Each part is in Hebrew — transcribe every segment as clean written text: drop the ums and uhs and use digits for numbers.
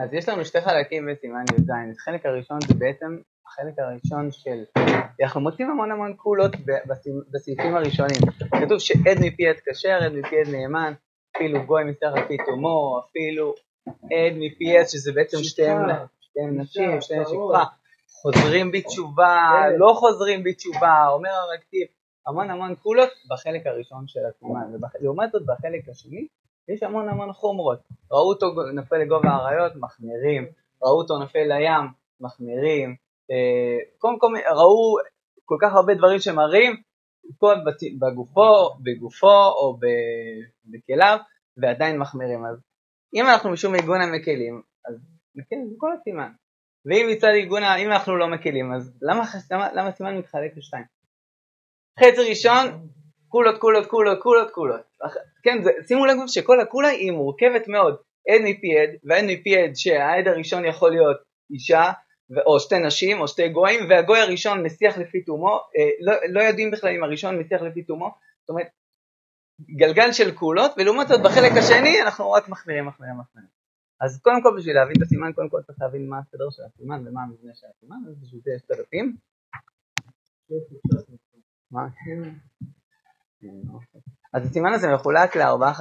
אז יש לנו שתי חלקים בסימן י"ז. החלק הראשון זה בעצם החלק הראשון של, אנחנו מוצאים המון קולות בסעיפים הראשונים. כתוב שעד מפי עד כשר, עד מפי עד נאמן, אפילו גוי מסתך על פי תומו, אפילו עד מפי עד, שזה בעצם שתי נשים, שתי נשיקה, חוזרים בתשובה, לא חוזרים בתשובה, אומר הרקטיב, המון קולות בחלק הראשון של הסימן. לעומת זאת בחלק השני, יש המון חומרות. ראו אותו נופל לגובה האריות, מחמירים. ראו אותו נופל לים, מחמירים. ראו כל כך הרבה דברים שמראים, כל בגופו או בכליו, ועדיין מחמירים. אז אם אנחנו משום עיגון המקלים, אז מקלים זה כל הסימן. ואם מצד עיגון, אם אנחנו לא מקלים, אז למה הסימן מתחלק לשתיים? חצי ראשון, קולות. כן, שימו לב שכל הקולה היא מורכבת מאוד. עד מפי עד, והעד מפי עד שהעד הראשון יכול להיות אישה, או שתי נשים, או שתי גויים, והגוי הראשון מסיח לפי תומו, לא יודעים בכלל אם הראשון מסיח לפי תומו, זאת אומרת, גלגל של קולות, ולעומת זאת בחלק השני אנחנו רק מחמירים. אז קודם כל בשביל להבין את הסימן, קודם כל צריך להבין מה הסדר של הסימן, ומה המבנה של הסימן, אז בשביל זה יש תדפים. אז הסימן הזה מחולק לארבעה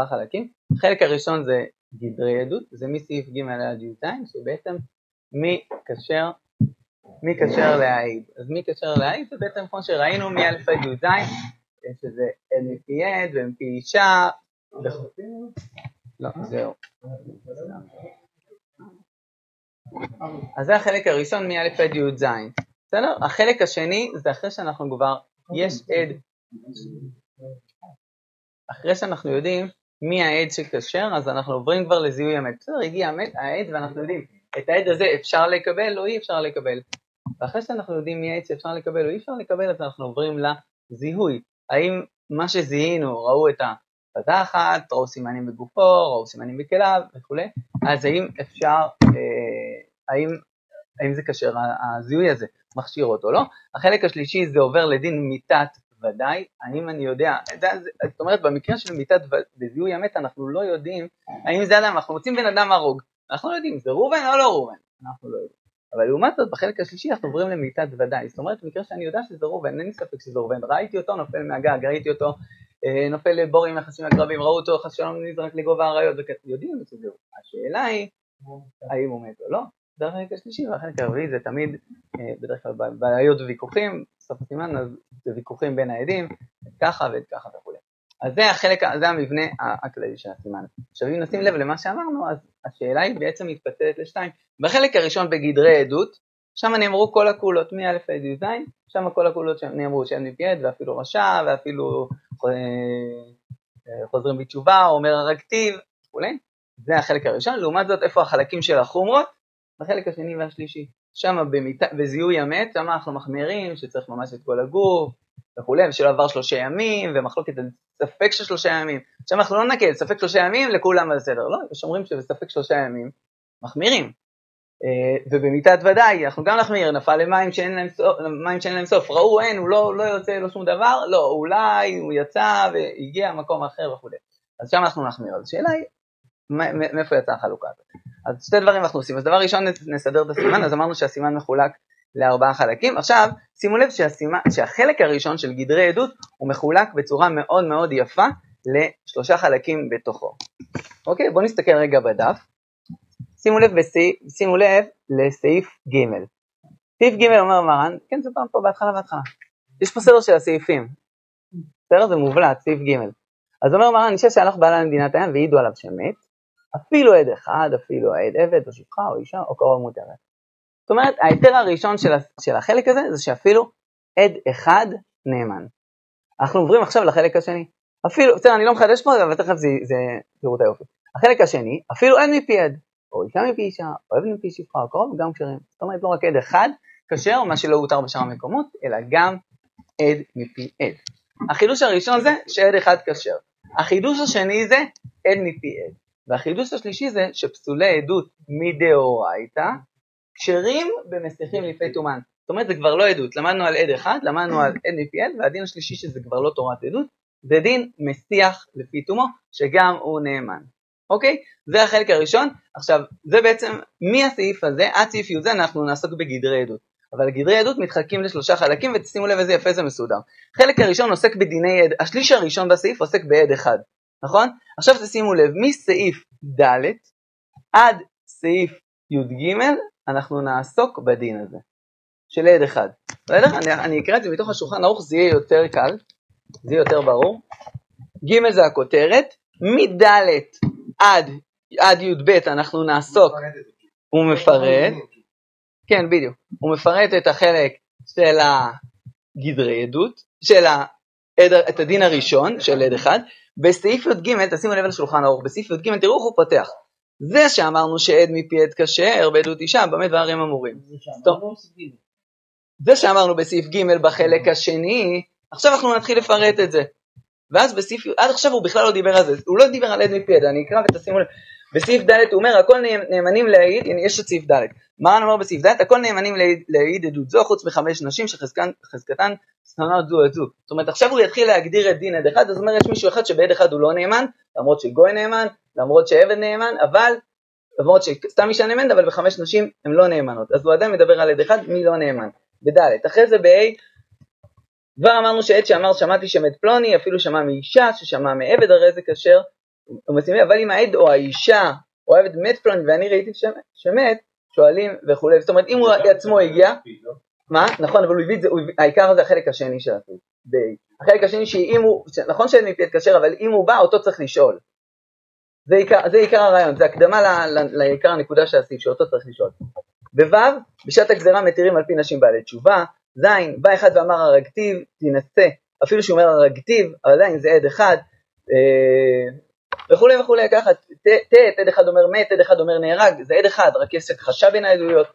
חלקים. החלק הראשון זה גדרי עדות, זה מסעיף ג' עד י"ז, שבעצם מי קשר להעיד. אז מי קשר להעיד זה בעצם כמו שראינו מא' עד י"ז, שזה עד מפי עד ומפי אישה, לא, זהו. אז זה החלק הראשון מא' עד י"ז. בסדר? החלק השני זה אחרי שאנחנו כבר, יש עד, אחרי שאנחנו יודעים מי העד שקשר, אז אנחנו עוברים כבר לזיהוי המת. בסדר, הגיע העד ואנחנו יודעים, את העד הזה אפשר לקבל או אי אפשר לקבל. ואחרי שאנחנו יודעים מי העד שאפשר לקבל או אי אפשר לקבל, אז אנחנו עוברים לזיהוי. האם מה שזיהינו, ראו את הפתחת, ראו סימנים בגופו, ראו סימנים בכליו וכו'. אז האם אפשר, האם זה קשר, הזיהוי הזה מכשיר אותו, לא? החלק השלישי זה עובר לדין מיתת ודאי, האם אני יודע, זאת אומרת במקרה של מיתת בזיהוי המת אנחנו לא יודעים, האם זה אדם, אנחנו מוצאים בן אדם הרוג, אנחנו לא יודעים, זה ראובן או לא ראובן, אנחנו לא יודעים. אבל לעומת זאת בחלק השלישי אנחנו עוברים למיתת ודאי, זאת אומרת במקרה שאני יודע שזה ראובן, אין לי ספק שזה ראובן, ראיתי אותו נופל מהגג, ראיתי אותו נופל לבור עם יחסים הקרבים, ראו אותו חס שלום נזרק לגובה האריות, יודעים שזה הוא. השאלה היא, האם הוא מת או לא? זה החלק השלישי, והחלק הרביעי זה תמיד, בדרך כלל בעיות וויכוחים, סוף הסימן, אז זה ויכוחים בין העדים, ככה וככה וכו'. אז זה החלק, זה המבנה הכללי של הסימן. עכשיו אם נשים לב למה שאמרנו, אז השאלה היא בעצם מתפצלת לשתיים. בחלק הראשון בגדרי עדות, שם נאמרו כל הקולות מא' עד י"ז, שם כל הקולות נאמרו שעד מפי עד, ואפילו רשע, ואפילו חוזרים בתשובה, אומר הרקטיב, וכו'. זה החלק הראשון. לעומת זאת, איפה החלקים של החומרות? בחלק השני והשלישי. שם בזיהוי המת, שם אנחנו מחמירים שצריך ממש את כל הגוף, וכו', ושלא עבר 3 ימים, ומחלוקת על ספק של 3 ימים. שם אנחנו לא נקד, ספק 3 ימים לכולם על הסדר, לא? יש אומרים שבספק 3 ימים מחמירים. ובמיתת ודאי, אנחנו גם נחמיר, נפל למים שאין להם סוף, ראו אין, הוא לא יוצא לו שום דבר, לא, אולי הוא יצא והגיע למקום אחר וכו'. אז שם אנחנו נחמיר. אז שאלה היא, מאיפה יצאה החלוקה? אז שתי דברים אנחנו עושים. אז דבר ראשון נסדר את הסימן, אז אמרנו שהסימן מחולק ל4 חלקים. עכשיו, שימו לב שהחלק הראשון של גדרי עדות הוא מחולק בצורה מאוד יפה ל3 חלקים בתוכו. אוקיי, בואו נסתכל רגע בדף. שימו לב לסעיף ג'. סעיף ג' אומר מרן, כן זה פעם פה בהתחלה. יש פה סדר של הסעיפים. סדר זה מובלט, סעיף ג'. אז אומר מרן, אישה שהלך בעלה למדינת הים והעידו עליו שמת, אפילו עד אחד, אפילו עד עבד או שפחה או אישה או קרוב מותרת. זאת אומרת, ההיתר הראשון של החלק הזה זה שאפילו עד אחד נאמן. אנחנו עוברים עכשיו לחלק השני. אפילו, בסדר, אני לא מחדש פה, אבל תכף זה תראו את היופי. החלק השני, אפילו עד מפי עד, או אישה מפי אישה, או עבד מפי שפחה או קרוב, גם קשרים. זאת אומרת, לא רק עד אחד קשר, מה שלא הותר בשאר המקומות, אלא גם עד מפי עד. החידוש הראשון זה שעד אחד קשר. החידוש השני זה עד מפי עד. והחידוש השלישי זה שפסולי עדות מדאורייתא קשרים במסיחים לפי תומן. זאת אומרת, זה כבר לא עדות. למדנו על עד אחד, למדנו על עד מפי עד, והדין השלישי שזה כבר לא תורת עדות, זה דין מסיח לפי תומו, שגם הוא נאמן. אוקיי? זה החלק הראשון. עכשיו, זה בעצם, מהסעיף הזה, עד סעיף י' אנחנו נעסוק בגדרי עדות. אבל גדרי עדות מתחלקים לשלושה חלקים, ותשימו לב איזה יפה זה מסודר. חלק הראשון עוסק בדיני עד, השליש הראשון בסעיף עוסק בעד אחד, נכון? עכשיו תשימו לב, מסעיף ד' עד סעיף י"ג, אנחנו נעסוק בדין הזה, של עד אחד. אני אקרא את זה מתוך השולחן ערוך, זה יהיה יותר קל, זה יהיה יותר ברור. ג' זה הכותרת, מד' עד י"ב אנחנו נעסוק, הוא מפרט, כן בדיוק, הוא מפרט את החלק של הגדרי עדות, את הדין הראשון של עד אחד. בסעיף י"ג, תשימו לב לשולחן ערוך, בסעיף י"ג תראו איך הוא פותח, זה שאמרנו שעד מפי עד כשר בעדות אישה, במה דברים אמורים, זה שאמרנו בסעיף ג' בחלק השני, עכשיו אנחנו נתחיל לפרט את זה. ואז בסעיף, עד עכשיו הוא בכלל לא דיבר על זה, הוא לא דיבר על עד מפי עד, אני אקרא ותשימו לב. בסעיף ד' הוא אומר, הכל נאמנים להעיד, הנה יש את סעיף ד', מה אני אומר בסעיף ד', הכל נאמנים להעיד עדות זו, חוץ מחמש נשים שחזקתן שנאות זו את זו. זאת אומרת, עכשיו הוא יתחיל להגדיר את דין עד אחד, אז אומר, יש מישהו אחד שבעד אחד הוא לא נאמן, למרות שגוי נאמן, למרות שעבד נאמן, אבל, למרות שסתם אישה נאמנת, אבל בחמש נשים הן לא נאמנות. אז הוא עדיין מדבר על עד אחד, מי לא נאמן. בד' אחרי זה ב-A, כבר אמרנו שעד שאמר שמעתי שמת פלוני, אפילו שמע מאישה, ששמע מעבד הרי זה כשר, אבל אם העד או האישה או העבד מת פלוני ואני ראיתי שמת, שואלים וכו'. זאת אומרת, אם הוא עצמו הגיע, מה? נכון, אבל הוא הביא את זה, העיקר זה החלק השני של הפעיל. החלק השני שאם הוא, נכון שעד מפי עד כשר, אבל אם הוא בא, אותו צריך לשאול. זה עיקר הרעיון, זה הקדמה לעיקר הנקודה של הסעיף, שאותו צריך לשאול. בו' בשעת הגזרה מתירים על פי נשים בעלי תשובה. זין, בא אחד ואמר הרגתיב, תנסה, אפילו שהוא אומר הרגתיב, אבל עדיין זה עד אחד, וכולי וכולי, ככה, עד אחד אומר מת, עד אחד אומר נהרג, זה עד אחד, רק יש הכחשה בין העדויות,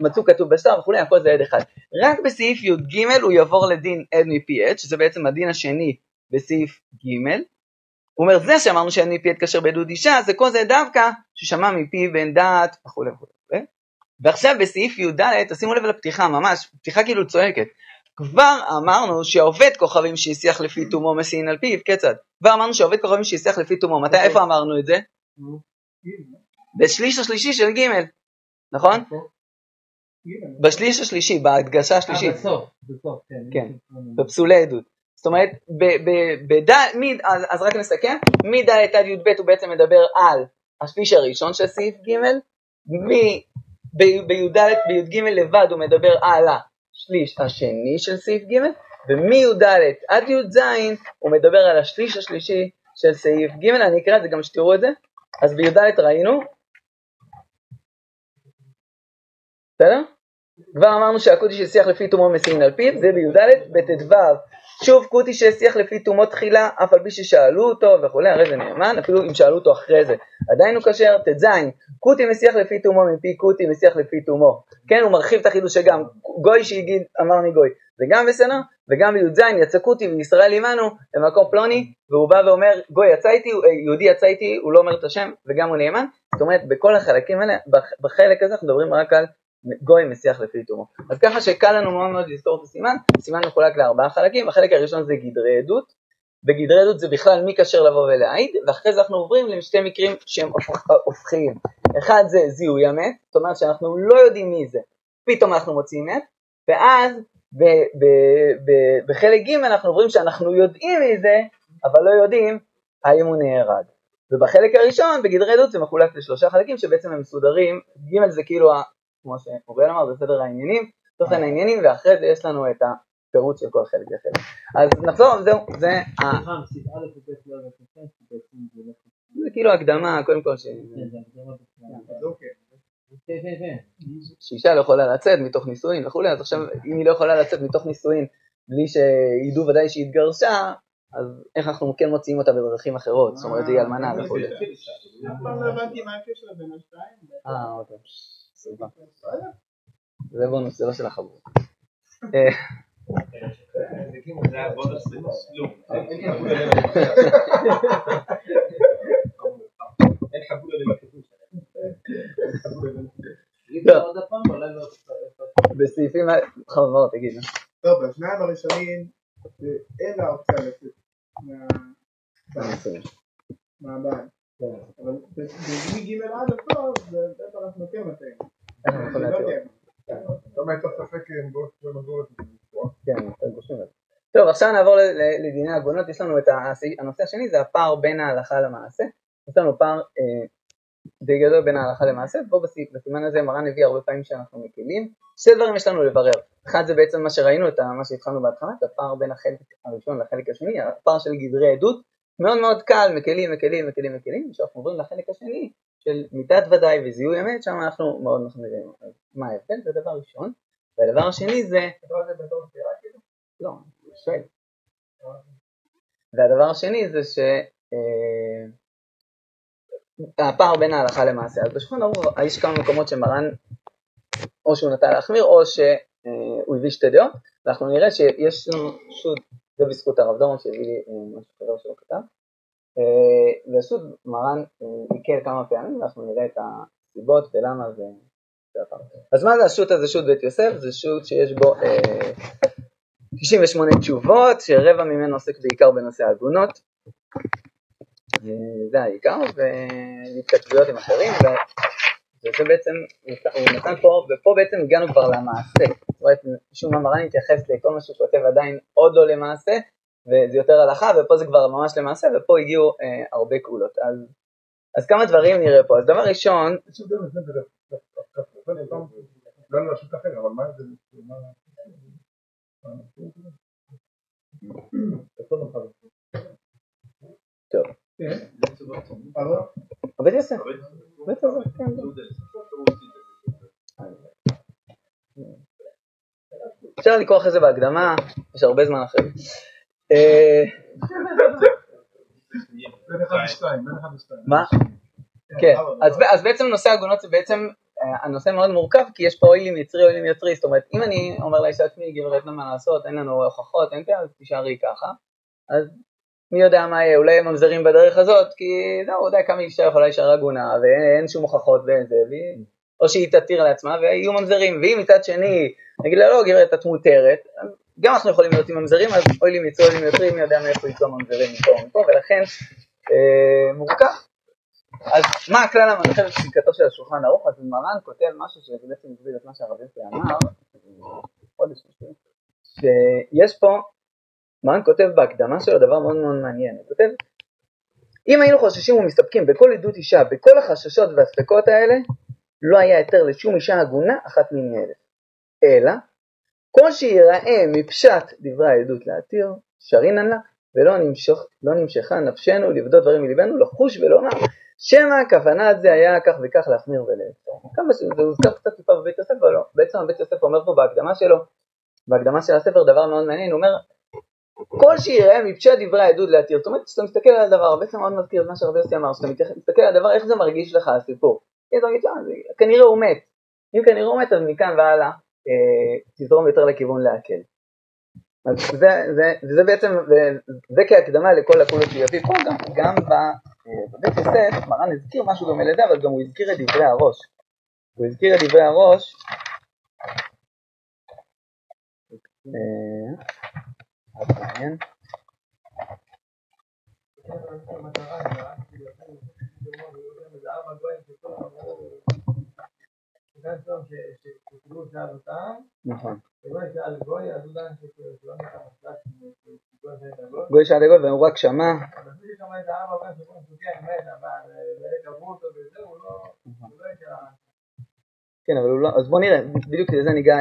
מצאו כתוב בשר וכולי, הכל זה עד אחד. רק בסעיף י"ג הוא יעבור לדין עד מפי עד, שזה בעצם הדין השני בסעיף ג', הוא אומר, זה שאמרנו שעד מפי עד כשר בעדות אישה, זה כל זה דווקא ששמע מפי בן דעת וכולי וכולי. ועכשיו בסעיף י"ד, תשימו לב לפתיחה ממש, פתיחה כאילו צועקת. כבר אמרנו שהעובד כוכבים שישיח לפי תומו מסין על פיו, כיצד? כבר אמרנו שהעובד כוכבים שישיח לפי תומו, מתי, איפה אמרנו את זה? בשליש השלישי של ג', נכון? בשליש השלישי, בהדגשה השלישית. בסוף, כן, בפסולי עדות. זאת אומרת, אז רק נסכם, מד' עד י"ב הוא בעצם מדבר על השליש הראשון של סעיף ג', בי"ג לבד הוא מדבר על השליש השני של סעיף ג', ומי"ד עד י"ז הוא מדבר על השליש השלישי של סעיף ג'. אני אקרא את זה גם שתראו את זה. אז בי"ד ראינו, בסדר? כבר אמרנו שהקוטי שהשיח לפי תומו מסין על פיו, זה בי"ד. בט"ו שוב קוטי שהשיח לפי תומו תחילה, אף על פי ששאלו אותו וכולי, הרי זה נאמן, אפילו אם שאלו אותו אחרי זה עדיין הוא כשר. ט"ז קוטי משיח לפי תומו מפי קוטי משיח לפי תומו, כן, הוא מרחיב את החידוש שגם גוי שיגיד אמר מגוי, זה גם בסדר. וגם בי"ז יצא קוטי וישראל עמנו למקום פלוני, והוא בא ואומר גוי יצא איתי, יהודי יצא איתי, הוא לא אומר את השם וגם הוא נאמן. זאת אומרת, בכל החלקים האלה, בחלק הזה אנחנו מדברים רק על גוי משיח לפי תומו. אז ככה שקל לנו מאוד מאוד לזכור את הסימן. הסימן מחולק לארבעה חלקים. החלק הראשון זה גדרי עדות. בגדרי עדות זה בכלל מי כשר לבוא ולהעיד, ואחרי זה אנחנו עוברים לשתי מקרים שהם הופכיים. אחד זה זיהוי המת, זאת אומרת שאנחנו לא יודעים מי זה, פתאום אנחנו מוצאים מת, ואז בחלק ג' אנחנו עוברים שאנחנו יודעים מי זה, אבל לא יודעים האם הוא נהרג. ובחלק הראשון בגדרי עדות זה מחולק לשלושה חלקים שבעצם הם מסודרים. ג' זה כאילו כמו שאוריאל אמר, זה סדר העניינים, תוכן העניינים, ואחרי זה יש לנו את הפירוט של כל חלק לחלק. אז נחזור, זהו, זה כאילו הקדמה, קודם כל שאישה לא יכולה לצאת מתוך נישואין וכולי, אז עכשיו אם היא לא יכולה לצאת מתוך נישואין בלי שידעו ודאי שהיא התגרשה, אז איך אנחנו כן מוציאים אותה בדרכים אחרות, זאת אומרת היא אלמנה וכולי. לא הבנתי מה הקשר בין השתיים. אוקיי. זה בונוס, זה לא של החבור. בסעיפים, חבר, תגיד. טוב, בשניים הראשונים אין לה אופציה לצאת מהבעל. אבל מגיל עד הסוף זה בטח אנחנו כן מתאים. אתה אומר את הספק טוב, עכשיו נעבור לדיני הגונות. יש לנו את הנושא השני, זה הפער בין ההלכה למעשה. יש לנו פער די גדול בין ההלכה למעשה. פה בסימן הזה מרן הביא הרבה פעמים שאנחנו מקלים. שתי דברים יש לנו לברר. אחד זה בעצם מה שראינו, מה שהתחלנו בהתחלה, את הפער בין החלק הראשון לחלק השני, הפער של גדרי עדות. מאוד מאוד קל, מקלים. כשאנחנו עוברים לחלק השני של מיתת ודאי וזיהוי אמת, שם אנחנו מאוד מחמירים. מה ההבדל? זה דבר ראשון. והדבר השני זה... לא, שואל. והדבר השני זה שהפער בין ההלכה למעשה. אז בשולחן ערוך יש כמה מקומות שמרן או שהוא נטה להחמיר או שהוא הביא שתי דעות. ואנחנו נראה שיש לנו שו"ת, זה בזכות הרב דורון שהביא לי משהו חבר שלו כתב. ושו"ת מרן יקל כמה פעמים, ואנחנו נראה את הסיבות ולמה זה הפער. אז מה זה השו"ת הזה? שו"ת בית יוסף, זה שו"ת שיש בו 98 תשובות, שרבע ממנו עוסק בעיקר בנושא העגונות, זה העיקר, והתכתבויות עם אחרים, וזה בעצם, הוא נתן פה, ופה בעצם הגענו כבר למעשה, זאת אומרת, משום מרן התייחס לכל מה שהוא כותב עדיין עוד לא למעשה, וזה יותר הלכה, ופה זה כבר ממש למעשה, ופה הגיעו הרבה קולות, אז כמה דברים נראה פה. אז דבר ראשון, לא לרשות אחר, אבל מה זה? טוב. בית יוסף. אפשר לקרוא אחרי זה בהקדמה, יש הרבה זמן אחרי. מה? כן, אז בעצם נושא העגונות זה בעצם הנושא מאוד מורכב, כי יש פה אוילים יצרי, אוילים יצרי, זאת אומרת, אם אני אומר לאישה עצמי, גברת, מה לעשות, אין לנו הוכחות, אין כאלה, אז תישארי ככה, אז מי יודע מה יהיה, אולי הם ממזרים בדרך הזאת, כי לא, די כמה אישה יכולה להישאר עגונה, ואין שום הוכחות ואין זה, או שהיא תתיר לעצמה, ויהיו ממזרים, ואם מצד שני, נגיד לה, לא, גברת, את מותרת, גם אנחנו יכולים להיות עם ממזרים, אז אוילים יצרי, אוילים יצרי, מי יודע מאיפה יצאו ממזרים מפה, ולכן מורכב. אז מה הכלל המנחה בפסיקתו של השולחן ערוך? אז מרן כותב משהו שבעצם מסביר את מה שהרב יוסי אמר, שיש פה, מרן כותב בהקדמה שלו דבר מאוד מאוד מעניין, הוא כותב, אם היינו חוששים ומסתפקים בכל עדות אישה, בכל החששות והספקות האלה, לא היה יותר לשום אישה הגונה אחת מני אלף, אלא, כל שיראה מפשט דברי העדות להתיר, שרינן לה, ולא נמשכה נפשנו לבדות דברים מלבנו, לחוש ולומר, שמה הכוונה הזה היה כך וכך להחמיר ולאסור. זה הוזכר קצת טיפה בבית הספר, לא. בעצם הבית הספר אומר פה בהקדמה שלו, בהקדמה של הספר דבר מאוד מעניין, הוא אומר, כל שיראה מפשט דברי העדות להתיר, זאת אומרת, כשאתה מסתכל על הדבר, בעצם מאוד מזכיר את מה שהרב יוסי אמר, כשאתה מסתכל על הדבר, איך זה מרגיש לך הסיפור? אתה מגיד, כנראה הוא מת. אם כנראה הוא מת, אז מכאן והלאה, תזרום יותר לכיוון להקל. אז זה בעצם, זה כהקדמה לכל הקולות שיביא פה, גם בבית יוסף, מרן הזכיר משהו דומה לזה, אבל גם הוא הזכיר את דברי הראש. הוא הזכיר את דברי הראש, נכון. גוי שעד הגוי והוא רק שמע. כן, אבל הוא לא, אז בוא נראה, בדיוק לזה ניגע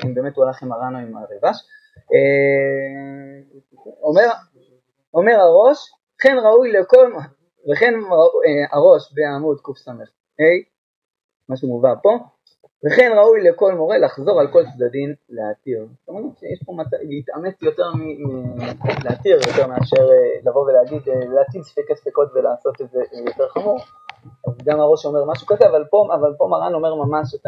אם באמת הוא הלך עם הר"ן או עם הרבש. אומר הראש, כן ראוי לכל, וכן הראש בעמוד קס"ה, משהו מובא פה, וכן ראוי לכל מורה לחזור על כל צדדים להתיר. זאת אומרת שיש פה להתאמץ יותר להתיר, יותר מאשר לבוא ולהגיד, להטיל ספקות ולעשות את זה יותר חמור. אז גם הראש אומר משהו כזה, אבל פה מרן אומר ממש את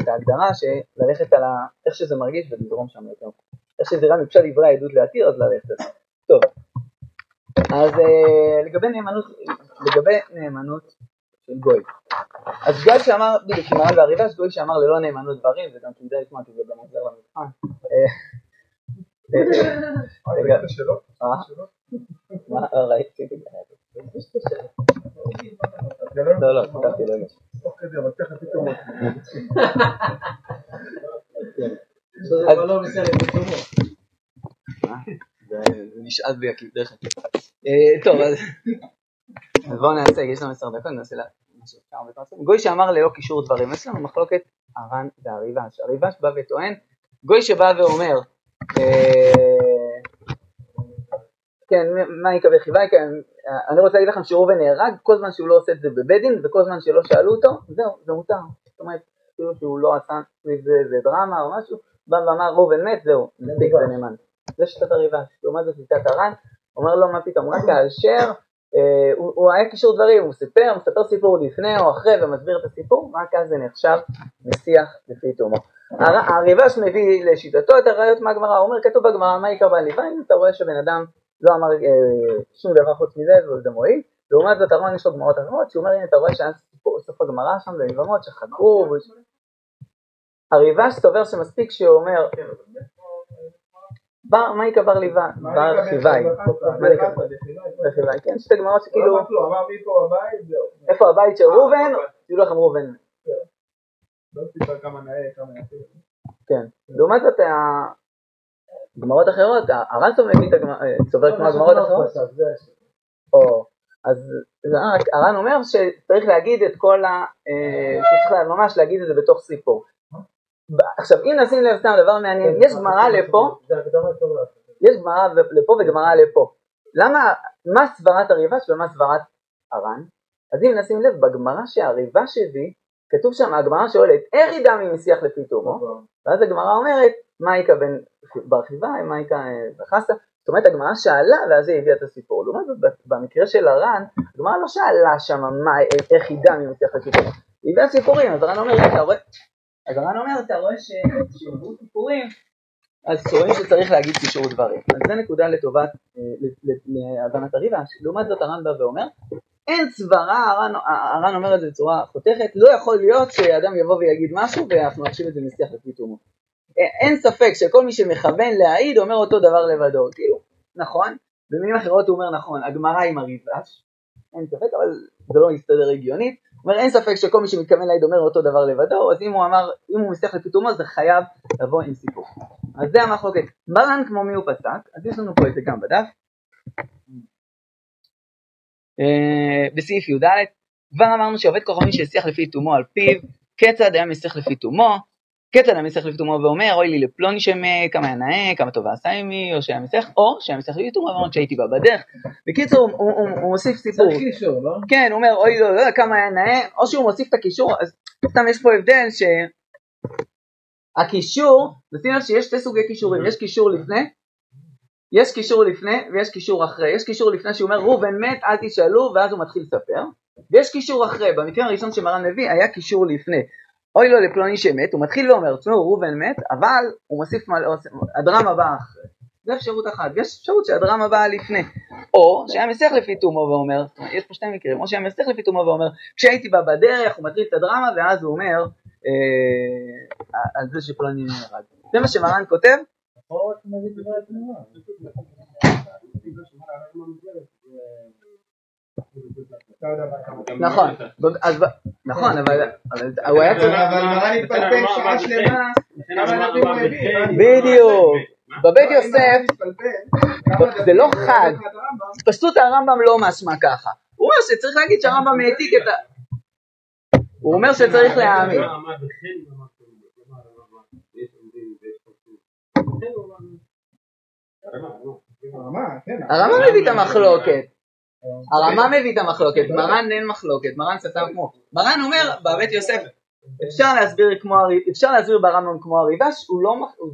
ההגדרה שללכת על איך שזה מרגיש ולדרום שם יותר. איך שזה ראה מפשט דברי העדות להתיר, אז ללכת על זה. טוב, אז לגבי נאמנות של גוי. אז גוי שאמר, בדיוק מרן והריבש, גוי שאמר ללא נאמנות דברים, זה גם כדאי לשמוע כי זה גם עוזר למבחן. רגע, מה? ראיתי את זה. לא, פתחתי לא יש. תוך כדי, אבל תכף פתאום. זה לא בסדר פתאום. זה נשאל בי דרך הכי. טוב, אז בואו נעשה, יש לנו 10 דקות, נעשה לה משהו אפשר בקונספט. גוי שאמר ללא קישור דברים, יש לנו מחלוקת הר"ן והריב"ש. הריב"ש בא וטוען, גוי שבא ואומר, כן, מה יקבל חיבה, אני רוצה להגיד לכם שראובן נהרג, כל זמן שהוא לא עושה את זה בבית דין, וכל זמן שלא שאלו אותו, זהו, זה מותר. זאת אומרת, כאילו שהוא לא עשה איזה דרמה או משהו, בא ואמר ראובן מת, זהו, מספיק זה נאמן. זה שיטת הריב"ש, לעומת זאת שיטת הר"ן, אומר לו מה פתאום, רק כאשר הוא היה קישור דברים, הוא מספר סיפור לפני או אחרי ומסביר את הסיפור, רק אז זה נחשב משיח לפי תומו. הריב"ש מביא לשיטתו את הראיות מהגמרא, הוא אומר כתוב בגמרא מה יקרא ליבה, אם אתה רואה שבן אדם לא אמר שום דבר חוץ מזה וזה מועיל, לעומת זאת הר"ן יש לו גמרות אחרות, שהוא אומר הנה אתה רואה שהיה סיפור סוף הגמרא שם ולבמות שחקרו, הריב"ש סובר שמספיק שהוא אומר מה יקבר ליבה? בר חיוואי. כן, שתי גמרות שכאילו איפה הבית של ראובן? תראו לכם ראובן. לא סיפר כמה נאה, כמה יפה. כן, לעומת זאת גמרות אחרות, הר"ן סובר כמו הגמרות אחרות. אז הר"ן אומר שצריך להגיד את כל שצריך ממש להגיד את זה בתוך סיפור. עכשיו אם נשים לב סתם דבר מעניין, יש גמרא לפה, יש גמרא לפה וגמרא לפה. למה, מה סברת הריב"ש ומה סברת הר"ן? אז אם נשים לב, בגמרא שהריב"ש הביא, כתוב שם הגמרא שואלת, איך ידע ממשיח לפי תומו? ואז הגמרא אומרת, מה יקה בן בר חיוואי, מה יקה בחסה? זאת אומרת, הגמרא שאלה ואז היא הביאה את הסיפור. לעומת זאת, במקרה של הר"ן, הגמרא לא שאלה שם איך ידע ממשיח לפי תומו. היא הביאה סיפורים, אז הר"ן אומר, אז הר"ן אומר, אתה רואה שהובאו סיפורים, אז רואים שצריך להגיד קישור דברים. אז זה נקודה לטובת, להבנת הריב"ש. לעומת זאת הר"ן בא ואומר, אין סברה, הר"ן אומר את זה בצורה חותכת, לא יכול להיות שאדם יבוא ויגיד משהו ואנחנו נחשיב את זה משיח לפי תומו. אין ספק שכל מי שמכוון להעיד אומר אותו דבר לבדו, כאילו, נכון, במילים אחרות הוא אומר נכון, הגמרא עם הריב"ש, אין ספק, אבל זה לא מסתדר הגיונית, הוא אומר אין ספק שכל מי שמתכוון להעיד אומר אותו דבר לבדו, אז אם הוא משיח לפי תומו זה חייב לבוא עם סיפור. אז זה המחלוקת. מרן כמו מי הוא פסק, אז יש לנו פה את זה גם בדף. בסעיף י"ד, כבר אמרנו שעובד כוכבים שהשיח לפי תומו על פיו, כיצד היה משיח לפי תומו, כיצד היה משיח לפי תומו ואומר, אוי לי לפלוני שמא, כמה היה נאה, כמה טובה עשה עמי, או שהיה משיח, או שהיה משיח לפי תומו, ואומר שהייתי בה בדרך. בקיצור, הוא מוסיף סיפור. צריך קישור, לא? כן, הוא אומר, אוי לא, כמה היה נאה, או שהוא מוסיף את הקישור, אז סתם יש פה הבדל שהקישור, נשים לב שיש שתי סוגי קישורים, יש קישור לפני, יש קישור לפני ויש קישור אחרי. יש קישור לפני שאומר ראובן מת אל תשאלו ואז הוא מתחיל לספר, ויש קישור אחרי. במקרה הראשון שמרן מביא היה קישור לפני, אוי לו לפלוני שמת, הוא מתחיל ואומר תשמעו ראובן מת, אבל הוא מוסיף הדרמה באה אחרי. זה אפשרות אחת, ויש אפשרות שהדרמה באה לפני, או שהיה משיח לפי תומו ואומר, יש פה שתי מקרים, או שהיה משיח לפי תומו ואומר כשהייתי בה בדרך, הוא מתחיל את הדרמה ואז הוא אומר על זה שפלוני נהרג. זה מה שמרן כותב. נכון, נכון, אבל הוא היה צריך, אבל מרן התפלפל שעה שלמה, בדיוק, בבית יוסף זה לא חד, פשוט הרמב"ם לא משמע ככה, הוא אומר שצריך להגיד שהרמב"ם העתיק את הוא אומר שצריך להאמין. הרמב"ם מביא את המחלוקת, הרמב"ם מביא את המחלוקת, מרן אין מחלוקת, מרן סתם כמו, מרן אומר בבית יוסף אפשר להסביר ברמב"ם כמו הריב"ש,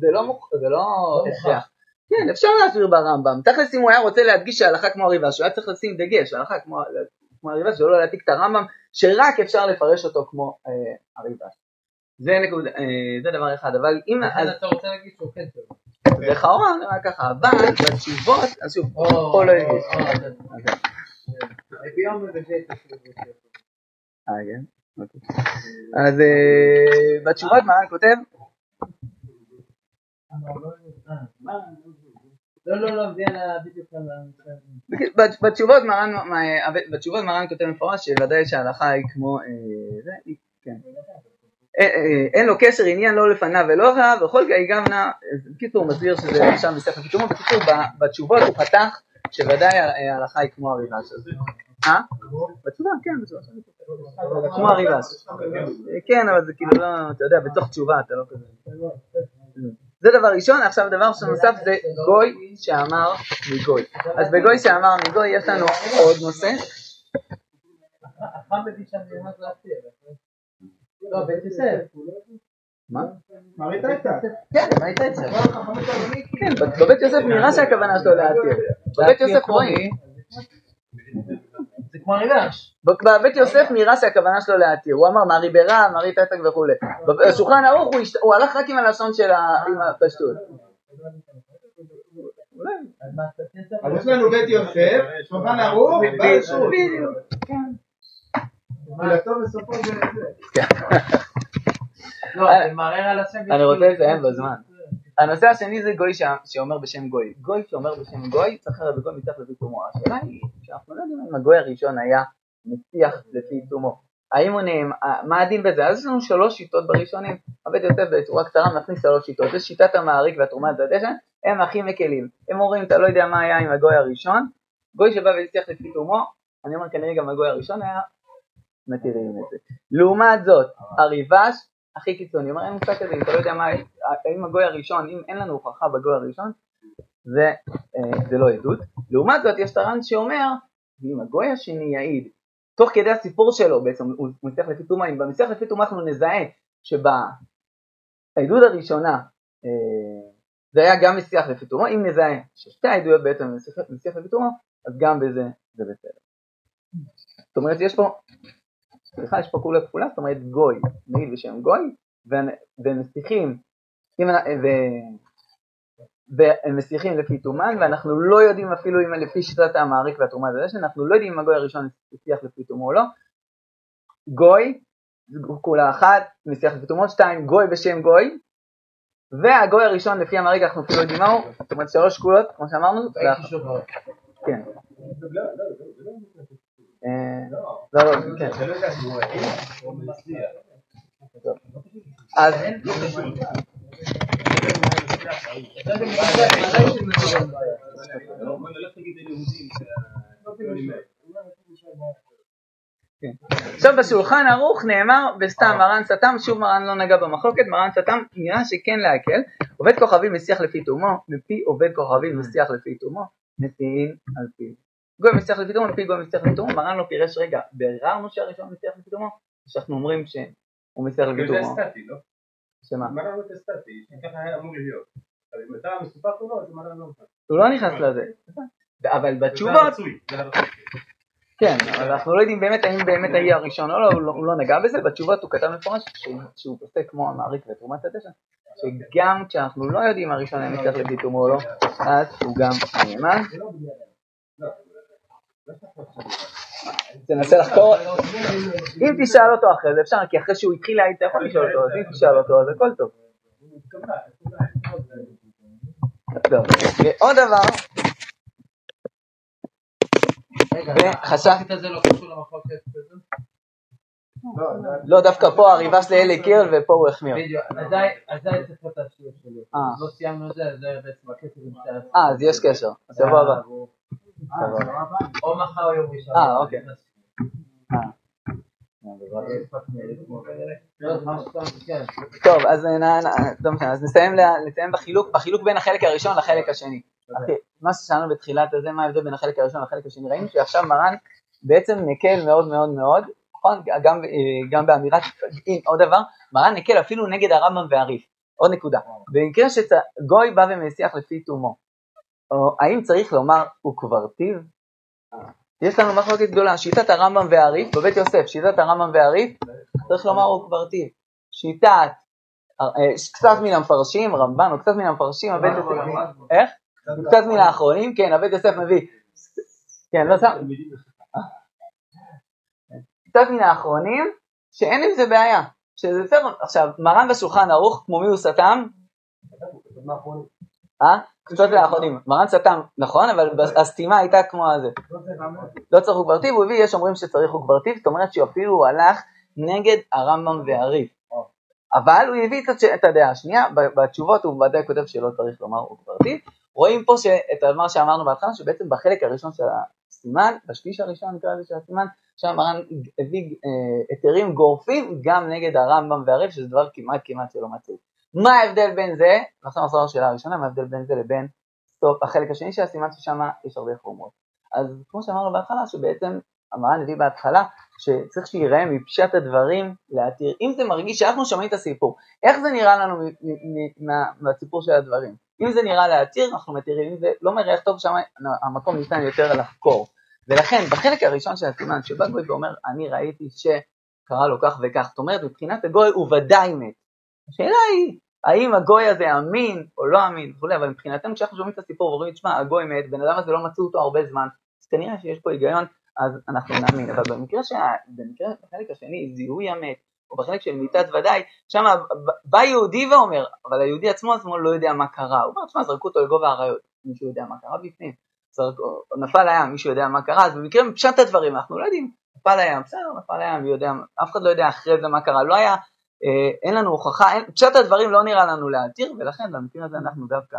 זה לא הכרח, כן אפשר להסביר ברמב"ם, תכלס אם הוא היה רוצה להדגיש שההלכה כמו הריב"ש, הוא היה צריך לשים דגש, ההלכה כמו הריב"ש, ולא להעתיק את הרמב"ם, שרק אפשר לפרש אותו כמו הריב"ש. זה דבר אחד, אבל אם אתה רוצה להגיד שהוא כן טוב. לכאורה נראה ככה, אבל בתשובות, אז שוב, פה לא הרגיש. אז בתשובות מה אני כותב? לא, זה היה בדיוק על בתשובות מרן כותב מפורש שוודאי שההלכה היא כמו כן. אין לו קשר עניין לא לפניו ולא אחריו וכל גאי גמנה. בקיצור הוא מסביר שזה שם בספר קיתומו. בקיצור בתשובות הוא פתח שוודאי ההלכה היא כמו הריבש. בתשובה כן, כמו הריבש. כן, אבל זה כאילו לא, אתה יודע, בתוך תשובה אתה לא כזה. זה דבר ראשון. עכשיו דבר שנוסף זה גוי שאמר מגוי. אז בגוי שאמר מגוי יש לנו עוד נושא. לא, בית יוסף. מה? מרית הייתה. כן, מה הייתה את זה? כן, בבית יוסף נראה שהכוונה שלו להתיר. בבית יוסף רואים. זה כמו הריבש. בבית יוסף נראה שהכוונה שלו להתיר. הוא אמר מרי ברע, מרי תתק וכו'. בשולחן ערוך הוא הלך רק עם הלשון של הפשטות. אז יש לנו בית יוסף, שולחן ערוך, בית שול. ולטוב בסופו זה. לא, זה מערער על השם. אני רוצה לסיים בזמן. הנושא השני זה גוי שאומר בשם גוי. גוי שאומר בשם גוי, צריך הרי בגוי מצטרך לפי תומו. השאלה היא שאנחנו לא יודעים אם הגוי הראשון היה מצטיח לפי תומו. האם הוא נעים, מה הדין בזה? אז יש לנו 3 שיטות בראשונים. הבית יוסף בצורה קצרה מכניס 3 שיטות. זה שיטת המעריק והתרומת הדשן, הם הכי מקלים. הם אומרים, אתה לא יודע מה היה עם הגוי הראשון. גוי שבא והצטיח לפי תומו, אני אומר כנראה גם הגוי הראשון היה מתירים את זה. לעומת זאת, הריבש הכי קיצוני, אומר אין מושג כזה, אתה לא יודע מה, האם הגוי הראשון, אם אין לנו הוכחה בגוי הראשון, זה לא עדות. לעומת זאת, יש תרן שאומר, אם הגוי השני יעיד, תוך כדי הסיפור שלו, בעצם הוא מצליח לפי תומה, אם במצליח לפי תומה אנחנו נזהה, שבעדות הראשונה, זה היה גם מצליח לפי תומה, אם נזהה ששתי העדויות בעצם מצליח לפי תומה, אז גם בזה זה בסדר. זאת אומרת, יש פה כולה כפולה, זאת אומרת גוי, מעיד בשם גוי, ומסליחים לפי תומן, ואנחנו לא יודעים אפילו אם לפי שיטת המעריק והתרומה הזה, אנחנו לא יודעים אם הגוי הראשון מסליח לפי תומו או לא. גוי, כולה 1, מסליח לפי תומו, 2, גוי בשם גוי, והגוי הראשון לפי המעריק אנחנו אפילו יודעים מהו, זאת אומרת 3 כולות, כמו שאמרנו. כן. לא, כן. אז עכשיו בשולחן ערוך נאמר בסתם מרן סתם, שוב מרן לא נגע במחלוקת, מרן סתם נראה שכן להקל, עובד כוכבים משיח לפי תומו, מפי עובד כוכבים משיח לפי תומו, נשיאים על פי. גוי משיח לפי תומו, מפי גוי משיח לפי תומו, מרן לא פירש רגע, ביררנו שהראשון משיח לפי תומו, שאנחנו אומרים שהוא משיח לפי תומו. זה סטטי, לא? שמה? מרן לא סטטי, ככה היה אמור להיות. אבל אם אתה מסופק או לא, זה מרן לא מסופק. הוא לא נכנס לזה. אבל בתשובות... כן, אבל אנחנו לא יודעים באמת האם באמת היה הראשון או לא, הוא לא נגע בזה. בתשובות הוא כתב מפורש שהוא פוסק כמו המעריק ותרומת הדשן, שגם כשאנחנו לא יודעים הראשון היה משיח לפי תומו או לא, אז הוא גם נאמן. תנסה לחקור, אם תשאל אותו אחרי זה אפשר, כי אחרי שהוא התחיל להעיד אתה יכול לשאול אותו, אז אם תשאל אותו אז הכל טוב. ועוד דבר, חשבתי את זה לא קשור למחלוקת בזה? לא, דווקא פה הריבש לאלי קירל ופה הוא החמיר. אז זה צריך להיות השיעור שלי. לא סיימנו את זה, אז זה בעצם הקשר עם שער. אז יש קשר, שבוע הבא. או מחר או יום ראשון. אוקיי. טוב, אז נסיים בחילוק בין החלק הראשון לחלק השני. מה ששאלנו בתחילת הזה, מה ההבדל בין החלק הראשון לחלק השני, ראינו שעכשיו מרן בעצם נקל מאוד מאוד מאוד, גם באמירת, עוד דבר, מרן נקל אפילו נגד הרמב"ם והריף. עוד נקודה, במקרה שגוי בא ומשיח לפי תומו, האם צריך לומר הוא קוורטיב? יש לנו מחלוקת גדולה, שיטת הרמב"ם והריף, בבית יוסף, שיטת הרמב"ם והריף, צריך לומר הוא קוורטיב. שיטת, קצת מן המפרשים, רמב"ן, או קצת מן המפרשים, הבית יוסף, איך? קצת מן האחרונים, כן, הבית יוסף מביא, כן, לא שם, קצת מן האחרונים, שאין עם זה בעיה, שזה בסדר. עכשיו, מרן בשולחן ערוך, כמו מי הוא סתם? קצות לאחרונים, מרן סתם, נכון, אבל הסתימה הייתה כמו הזה. לא צריך עוקברתיו, הוא הביא, יש אומרים שצריך עוקברתיו, זאת אומרת שאפילו הוא הלך נגד הרמב"ם והרי"ף. אבל הוא הביא את הדעה השנייה, בתשובות הוא ודאי כותב שלא צריך לומר עוקברתיו. רואים פה את מה שאמרנו בהתחלה, שבעצם בחלק הראשון של הסימן, בשליש הראשון נקרא לזה של הסימן, שם מרן הביא היתרים גורפים גם נגד הרמב"ם והרי"ף, שזה דבר כמעט שלא מצאו. מה ההבדל בין זה, עכשיו נחזור לשאלה הראשונה, מה ההבדל בין זה לבין סוף החלק השני של הסימן ששם יש הרבה חומות. אז כמו שאמרנו בהתחלה, שבעצם המרן הביא בהתחלה, שצריך שיראה מפשט הדברים להתיר, אם זה מרגיש שאנחנו שומעים את הסיפור, איך זה נראה לנו מהסיפור של הדברים? אם זה נראה להתיר, אנחנו מתירים, אם זה לא מראה איך טוב שם, המקום ניתן יותר לחקור. ולכן, בחלק הראשון של הסימן, שבא גוי ואומר, אני ראיתי שקרה לו כך וכך, זאת אומרת, מבחינת הגוי הוא ודאי מת. השאלה היא, האם הגוי הזה אמין או לא אמין, אבל מבחינתנו כשאנחנו שומעים את הסיפור ואומרים, תשמע, הגוי מת, בן אדם הזה לא מצאו אותו הרבה זמן, אז כנראה שיש פה היגיון, אז אנחנו נאמין. אבל במקרה בחלק השני, זיהוי המת, או בחלק של מיתת ודאי, שם בא יהודי ואומר, אבל היהודי עצמו לא יודע מה קרה, הוא אומר, תשמע, זרקו אותו לגובה האריות, מישהו יודע מה קרה בפנים, נפל לים, מישהו יודע מה קרה, אז במקרה מפשט הדברים, אנחנו לא יודעים, נפל לים, בסדר, נפל לים, אף אחד לא יודע אחרי זה מה קרה, לא היה, אין לנו הוכחה, פשט הדברים לא נראה לנו להתיר, ולכן במקרה הזה אנחנו דווקא,